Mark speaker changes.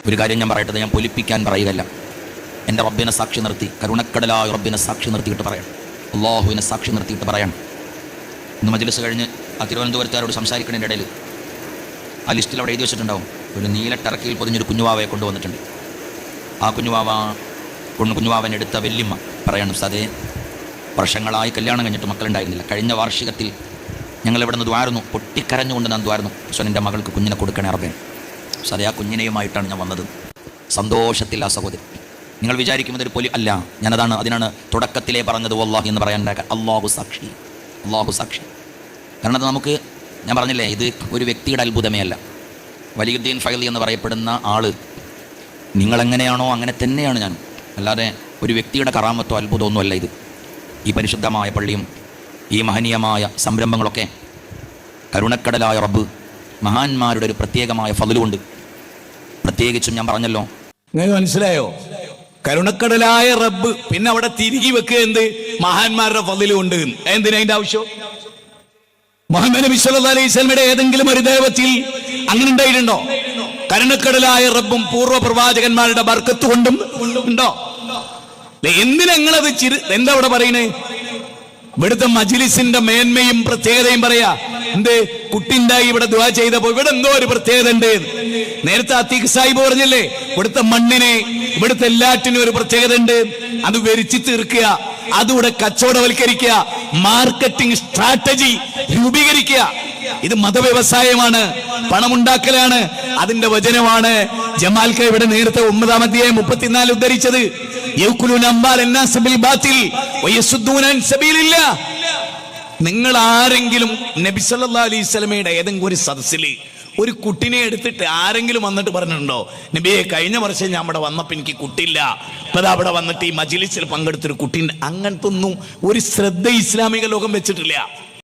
Speaker 1: ഒരു കാര്യം ഞാൻ പറയട്ടെ, ഞാൻ പൊലിപ്പിക്കാൻ പറയുകയല്ല. എൻ്റെ റബ്ബിനെ സാക്ഷി നിർത്തി, കരുണക്കടലായ റബ്ബിനെ സാക്ഷി നിർത്തിയിട്ട് പറയണം, അള്ളാഹുവിനെ സാക്ഷി നിർത്തിയിട്ട് പറയണം. ഇന്ന് മജ്‌ലിസ് കഴിഞ്ഞ് ആ തിരുവനന്തപുരത്തുകാരോട് സംസാരിക്കുന്നതിൻ്റെ ഇടയിൽ ആ ലിസ്റ്റിൽ അവിടെ എഴുതി വെച്ചിട്ടുണ്ടാവും, ഒരു നീല ടർക്കിയിൽ പൊതിഞ്ഞൊരു കുഞ്ഞുവാവയെ കൊണ്ടുവന്നിട്ടുണ്ട്. ആ കുഞ്ഞുവാവൻ എടുത്ത വല്യമ്മ പറയണം, സതേ വർഷങ്ങളായി കല്യാണം കഴിഞ്ഞിട്ട് മക്കളുണ്ടായിരുന്നില്ല. കഴിഞ്ഞ വാർഷികത്തിൽ ഞങ്ങളിവിടെ നിന്ന് ദ്വാരുന്നു, പൊട്ടിക്കരഞ്ഞുകൊണ്ട് ഞാൻ ദ്വാരുന്നു, പക്ഷേ എൻ്റെ മകൾക്ക് കുഞ്ഞിനെ കൊടുക്കണേ റബ്ബേ. സതേ ആ കുഞ്ഞിനെയുമായിട്ടാണ് ഞാൻ വന്നത്. സന്തോഷത്തിൽ ആ സഹോദരി. നിങ്ങൾ വിചാരിക്കുന്നത് ഒരു അല്ല, അതിനാണ് തുടക്കത്തിലേ പറഞ്ഞത് വല്ലാഹി എന്ന് പറയാൻ അള്ളാഹു സാക്ഷി, അള്ളാഹു സാക്ഷി. കാരണം അത് നമുക്ക്, ഞാൻ പറഞ്ഞില്ലേ, ഇത് ഒരു വ്യക്തിയുടെ അത്ഭുതമേ അല്ല. വലിയുദ്ദീൻ ഫൈലി എന്ന് പറയപ്പെടുന്ന ആൾ നിങ്ങളെങ്ങനെയാണോ അങ്ങനെ തന്നെയാണ് ഞാൻ, അല്ലാതെ ഒരു വ്യക്തിയുടെ കറാമത്തോ അത്ഭുതമൊന്നുമല്ല ഇത്. ഈ പരിശുദ്ധമായ പള്ളിയും ഈ മഹനീയമായ സംരംഭങ്ങളൊക്കെ കരുണക്കടലായ റബ്ബ് മഹാന്മാരുടെ ഒരു പ്രത്യേകമായ ഫضലുണ്ട്. പ്രത്യേകിച്ചും ഞാൻ പറഞ്ഞല്ലോ,
Speaker 2: നിങ്ങൾക്ക് മനസ്സിലായോ? കരുണക്കടലായ റബ്ബ്, പിന്നെ അവിടെ തിരികെ വെക്കുക എന്ത് മഹാന്മാരുടെ ഫضലുണ്ട്. എന്തിനാ അതിന്റെ ആവശ്യം? മുഹമ്മദ് നബി സല്ലല്ലാഹു അലൈഹി വസല്ലമയുടെ ഏതെങ്കിലും ഒരു ദൈവത്തിൽ അങ്ങനെ ഉണ്ടായിട്ടുണ്ടോ? കരുണക്കടലായ റബ്ബും പൂർവ്വ പ്രവാചകന്മാരുടെ ബർക്കത്ത് കൊണ്ടും ഉണ്ടോ? എന്തിനങ്ങളത് എന്താ അവിടെ പറയണേ? ഇവിടുത്തെ മജ്‌ലിസിന്റെ മേന്മയും പ്രത്യേകതയും പറയാ. എന്ത് കുട്ടിണ്ടായി ഇവിടെ ദുആ ചെയ്തപ്പോ ഇവിടെ എന്തോ ഒരു പ്രത്യേകത ഉണ്ട്. നേരത്തെ അത്തീഖ് സാഹിബ് പറഞ്ഞില്ലേ, ഇവിടുത്തെ മണ്ണിനെ, ഇവിടുത്തെ എല്ലാറ്റിനും ഒരു പ്രത്യേകത ഉണ്ട്. അത് വരിച്ചു തീർക്കുക, അതിവിടെ കച്ചവടവൽക്കരിക്കുക, മാർക്കറ്റിംഗ് സ്ട്രാറ്റജി രൂപീകരിക്കുക. ഇത് മതവ്യവസായമാണ്, പണമുണ്ടാക്കലാണ്. അതിന്റെ വചനമാണ് ജമാൽക്ക ഇവിടെ നേരത്തെ 9-ാം അധ്യായം 34 ഉദ്ധരിച്ചത്. നിങ്ങൾ ആരെങ്കിലും നബി സല്ലല്ലാഹു അലൈഹി വസല്ലമയുടെ ഏതെങ്കിലും ഒരു സദസ്സിൽ ഒരു കുട്ടിനെ എടുത്തിട്ട് ആരെങ്കിലും വന്നിട്ട് പറഞ്ഞിട്ടുണ്ടോ, നബിയെ കഴിഞ്ഞ വർഷം ഞാൻ അവിടെ വന്നപ്പോൾ എനിക്ക് കുട്ടിയില്ല, ഇപ്പം അവിടെ വന്നിട്ട് ഈ മജ്‌ലിസിൽ പങ്കെടുത്തൊരു കുട്ടീൻ്റെ? അങ്ങനത്തെ ഒന്നും ഒരു ശ്രദ്ധ ഇസ്ലാമിക ലോകം വെച്ചിട്ടില്ല.